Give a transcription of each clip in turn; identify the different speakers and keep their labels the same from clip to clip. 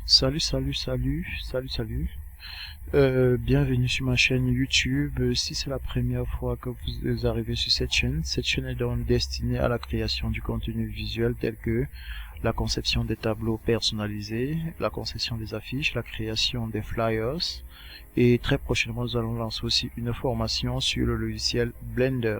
Speaker 1: Salut. Bienvenue sur ma chaîne YouTube. Si c'est la première fois que vous arrivez sur cette chaîne est donc destinée à la création du contenu visuel tel que la conception des tableaux personnalisés, la conception des affiches, la création des flyers, et très prochainement nous allons lancer aussi une formation sur le logiciel Blender.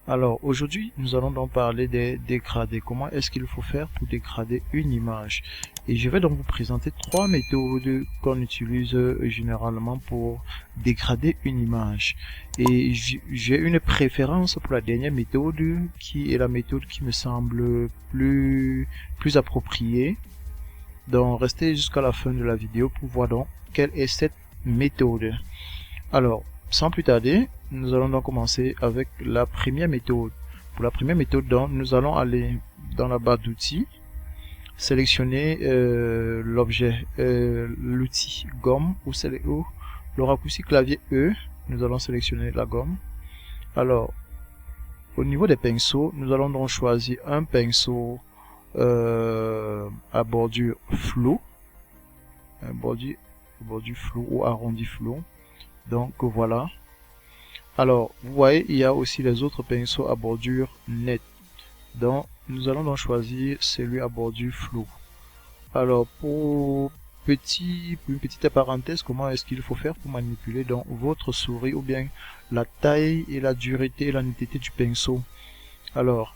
Speaker 1: Alors aujourd'hui nous allons donc parler des dégradés. Comment est-ce qu'il faut faire pour dégrader une image? Et je vais donc vous présenter trois méthodes qu'on utilise généralement pour dégrader une image. Et j'ai une préférence pour la dernière méthode qui est la méthode qui me semble plus appropriée. Donc restez jusqu'à la fin de la vidéo pour voir donc quelle est cette méthode. Alors sans plus tarder, nous allons donc commencer avec la première méthode. Pour la première méthode, donc, nous allons aller dans la barre d'outils, sélectionner l'objet, l'outil gomme ou le raccourci clavier E. Nous allons sélectionner la gomme. Alors au niveau des pinceaux, nous allons donc choisir un pinceau à bordure floue, un bordure flou ou arrondi flou. Donc voilà. Alors vous voyez, il y a aussi les autres pinceaux à bordure nette. Donc nous allons donc choisir celui à bordure floue. Alors pour une petite parenthèse, comment est-ce qu'il faut faire pour manipuler donc votre souris, ou bien la taille et la dureté et la netteté du pinceau? Alors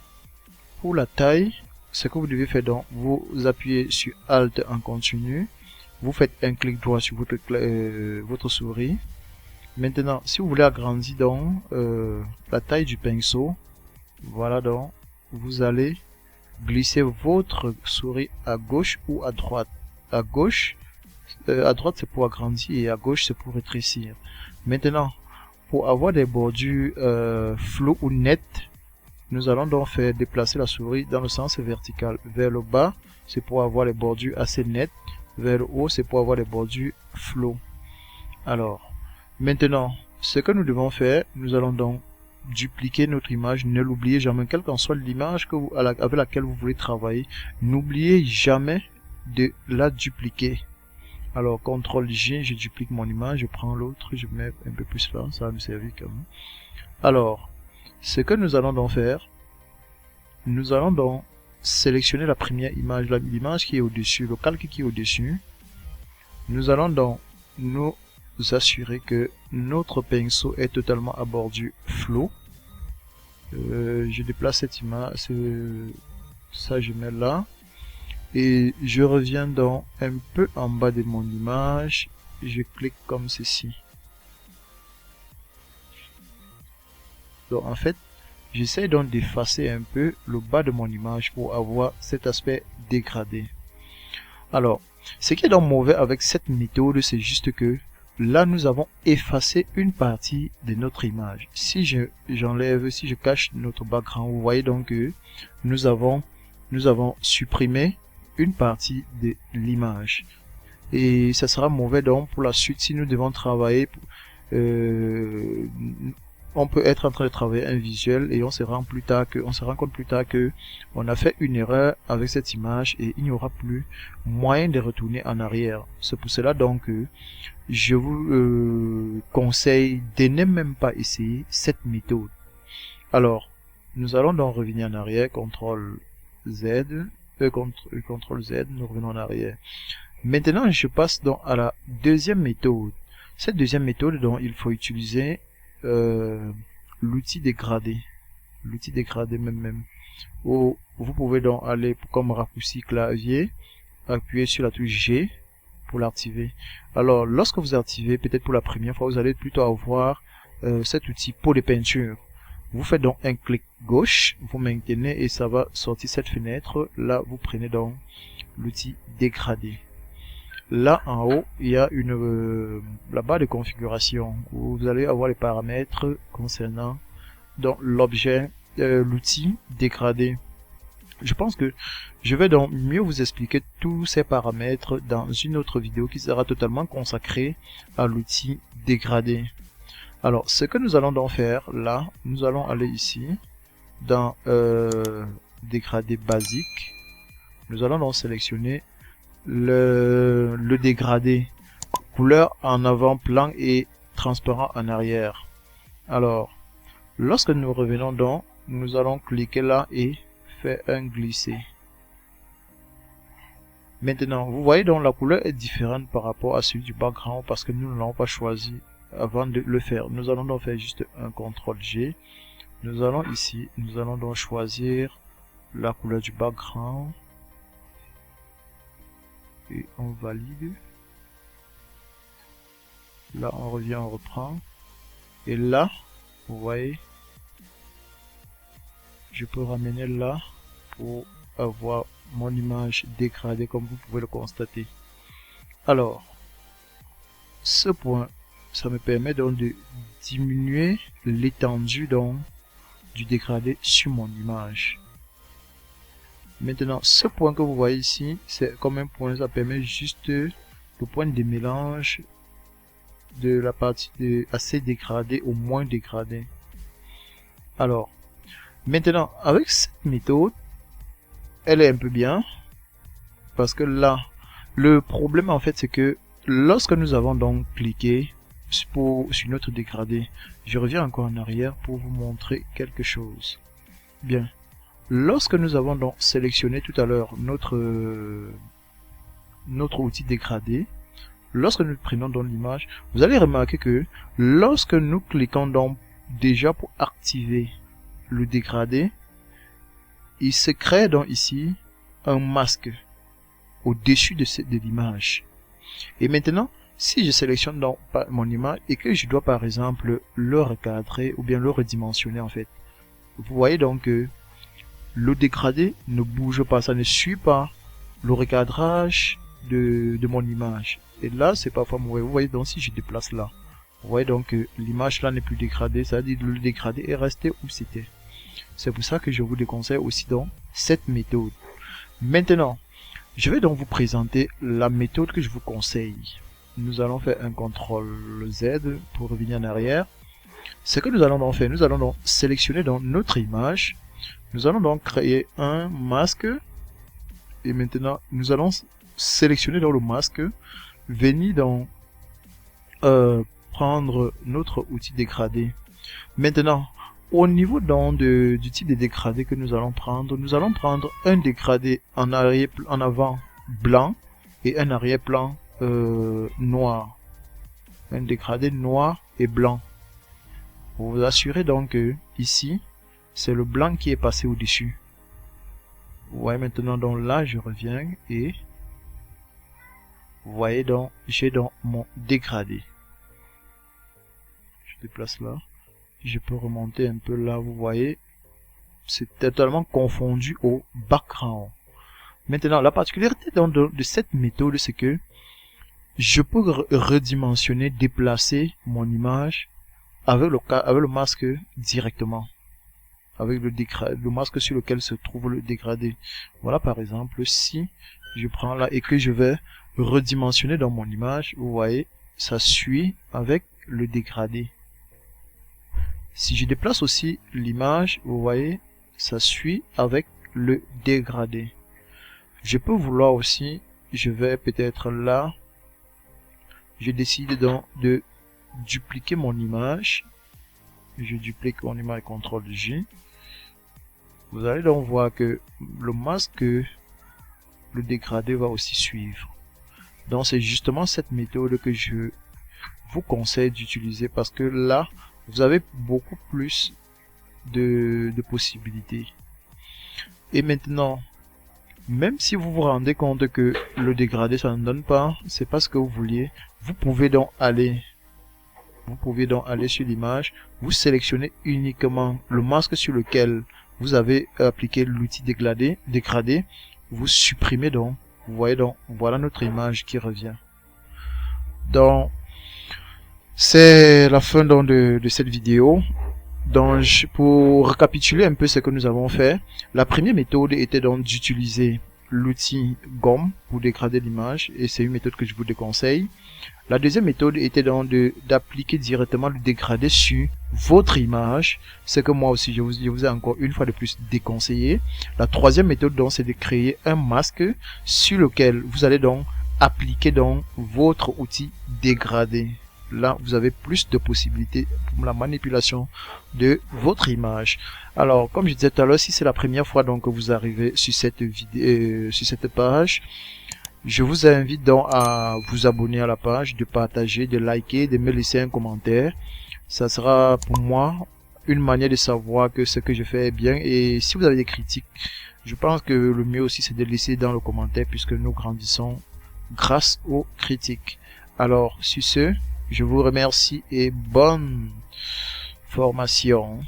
Speaker 1: pour la taille, ce que vous devez faire, donc vous appuyez sur Alt en continu, vous faites un clic droit sur votre souris. Maintenant, si vous voulez agrandir donc la taille du pinceau, voilà, donc vous allez glisser votre souris à gauche ou à droite. À droite c'est pour agrandir et à gauche c'est pour rétrécir. Maintenant, pour avoir des bordures floues ou nettes, nous allons donc faire déplacer la souris dans le sens vertical. Vers le bas, c'est pour avoir les bordures assez nettes. Vers le haut, c'est pour avoir les bordures floues. Alors, maintenant, ce que nous devons faire, nous allons donc dupliquer notre image. Ne l'oubliez jamais, quelle qu'en soit l'image avec laquelle vous voulez travailler, n'oubliez jamais de la dupliquer. Alors CTRL G, je duplique mon image, je prends l'autre, je mets un peu plus là, ça va me servir quand même. Alors, ce que nous allons donc faire, nous allons donc sélectionner la première image, l'image qui est au-dessus, le calque qui est au-dessus. Nous allons donc nous assurer que notre pinceau est totalement à bordure floue. Je déplace cette image, ça je mets là, et je reviens donc un peu en bas de mon image, je clique comme ceci. Donc en fait, j'essaie donc d'effacer un peu le bas de mon image pour avoir cet aspect dégradé. Alors, ce qui est donc mauvais avec cette méthode, c'est juste que là nous avons effacé une partie de notre image. Si je cache notre background, vous voyez donc que nous avons supprimé une partie de l'image. Et ça sera mauvais donc pour la suite si nous devons travailler. On peut être en train de travailler un visuel et on se rend compte plus tard que on a fait une erreur avec cette image et il n'y aura plus moyen de retourner en arrière. C'est pour cela donc que je vous conseille de ne même pas essayer cette méthode. Alors nous allons donc revenir en arrière, CTRL Z, nous revenons en arrière. Maintenant je passe donc à la deuxième méthode. Cette deuxième méthode, donc il faut utiliser l'outil dégradé, même où vous pouvez donc aller comme raccourci clavier, appuyer sur la touche G pour l'activer. Alors lorsque vous activez, peut-être pour la première fois, vous allez plutôt avoir cet outil pour les peintures. Vous faites donc un clic gauche, vous maintenez et ça va sortir cette fenêtre. Là vous prenez donc l'outil dégradé. Là en haut, il y a la barre de configuration où vous allez avoir les paramètres concernant donc l'objet, l'outil dégradé. Je pense que je vais donc mieux vous expliquer tous ces paramètres dans une autre vidéo qui sera totalement consacrée à l'outil dégradé. Alors ce que nous allons donc faire là, nous allons aller ici dans dégradé basique. Nous allons donc sélectionner le dégradé. Couleur en avant plan et transparent en arrière. Alors, lorsque nous revenons dans, nous allons cliquer là et faire un glisser. Maintenant, vous voyez donc la couleur est différente par rapport à celui du background parce que nous ne l'avons pas choisi avant de le faire. Nous allons donc faire juste un CTRL G. Nous allons ici, nous allons donc choisir la couleur du background et on valide. Là, on revient, on reprend. Et là, vous voyez, je peux ramener là pour avoir mon image dégradée comme vous pouvez le constater. Alors, ce point, ça me permet donc de diminuer l'étendue du dégradé sur mon image. Maintenant, ce point que vous voyez ici, c'est comme un point, ça permet juste le point de mélange de la partie assez dégradée au moins dégradée. Alors, maintenant, avec cette méthode, elle est un peu bien parce que là, le problème en fait, c'est que lorsque nous avons donc cliqué sur notre dégradé, je reviens encore en arrière pour vous montrer quelque chose. Bien, lorsque nous avons donc sélectionné tout à l'heure notre outil dégradé, lorsque nous prenons dans l'image, vous allez remarquer que lorsque nous cliquons donc déjà pour activer le dégradé, il se crée donc ici un masque au-dessus de l'image. Et maintenant, si je sélectionne donc mon image et que je dois par exemple le recadrer ou bien le redimensionner en fait, vous voyez donc que le dégradé ne bouge pas, ça ne suit pas le recadrage de mon image. Et là, c'est parfois mauvais. Vous voyez donc si je déplace là, vous voyez donc que l'image là n'est plus dégradée, ça veut dire que le dégradé est resté où c'était. C'est pour ça que je vous déconseille aussi donc cette méthode. Maintenant, je vais donc vous présenter la méthode que je vous conseille. Nous allons faire un CTRL Z pour revenir en arrière. Ce que nous allons donc faire, nous allons donc sélectionner dans notre image. Nous allons donc créer un masque. Et maintenant, nous allons sélectionner dans le masque, venir dans prendre notre outil dégradé. Maintenant, au niveau donc du type de dégradé que nous allons prendre un dégradé en avant blanc et un arrière-plan noir. Un dégradé noir et blanc. Vous vous assurez donc que ici, c'est le blanc qui est passé au-dessus. Vous voyez maintenant donc là, je reviens et vous voyez donc, j'ai donc mon dégradé. Je déplace là. Je peux remonter un peu là, vous voyez, c'est totalement confondu au background. Maintenant, la particularité de cette méthode, c'est que je peux redimensionner, déplacer mon image avec le masque directement, avec le masque sur lequel se trouve le dégradé. Voilà, par exemple, si je prends là et que je vais redimensionner dans mon image, vous voyez, ça suit avec le dégradé. Si je déplace aussi l'image, vous voyez, ça suit avec le dégradé. Je peux vouloir aussi, je vais peut-être là, je décide donc de dupliquer mon image. Je duplique mon image, CTRL J. Vous allez donc voir que le masque, le dégradé va aussi suivre. Donc c'est justement cette méthode que je vous conseille d'utiliser parce que là, vous avez beaucoup plus de possibilités. Et maintenant, même si vous vous rendez compte que le dégradé ça ne donne pas, c'est pas ce que vous vouliez, vous pouvez donc aller sur l'image, vous sélectionnez uniquement le masque sur lequel vous avez appliqué l'outil dégradé, vous supprimez donc, vous voyez donc, voilà notre image qui revient. Donc, c'est la fin donc de cette vidéo. Donc, pour récapituler un peu ce que nous avons fait, la première méthode était donc d'utiliser l'outil gomme pour dégrader l'image et c'est une méthode que je vous déconseille. La deuxième méthode était donc d'appliquer directement le dégradé sur votre image, ce que moi aussi je vous ai encore une fois de plus déconseillé. La troisième méthode donc c'est de créer un masque sur lequel vous allez donc appliquer donc votre outil dégradé. Là vous avez plus de possibilités pour la manipulation de votre image. Alors comme je disais tout à l'heure, si c'est la première fois donc que vous arrivez sur cette vidéo, sur cette page, je vous invite donc à vous abonner à la page, de partager, de liker, de me laisser un commentaire. Ça sera pour moi une manière de savoir que ce que je fais est bien. Et si vous avez des critiques, je pense que le mieux aussi c'est de laisser dans le commentaire puisque nous grandissons grâce aux critiques. Alors sur ce, je vous remercie et bonne formation.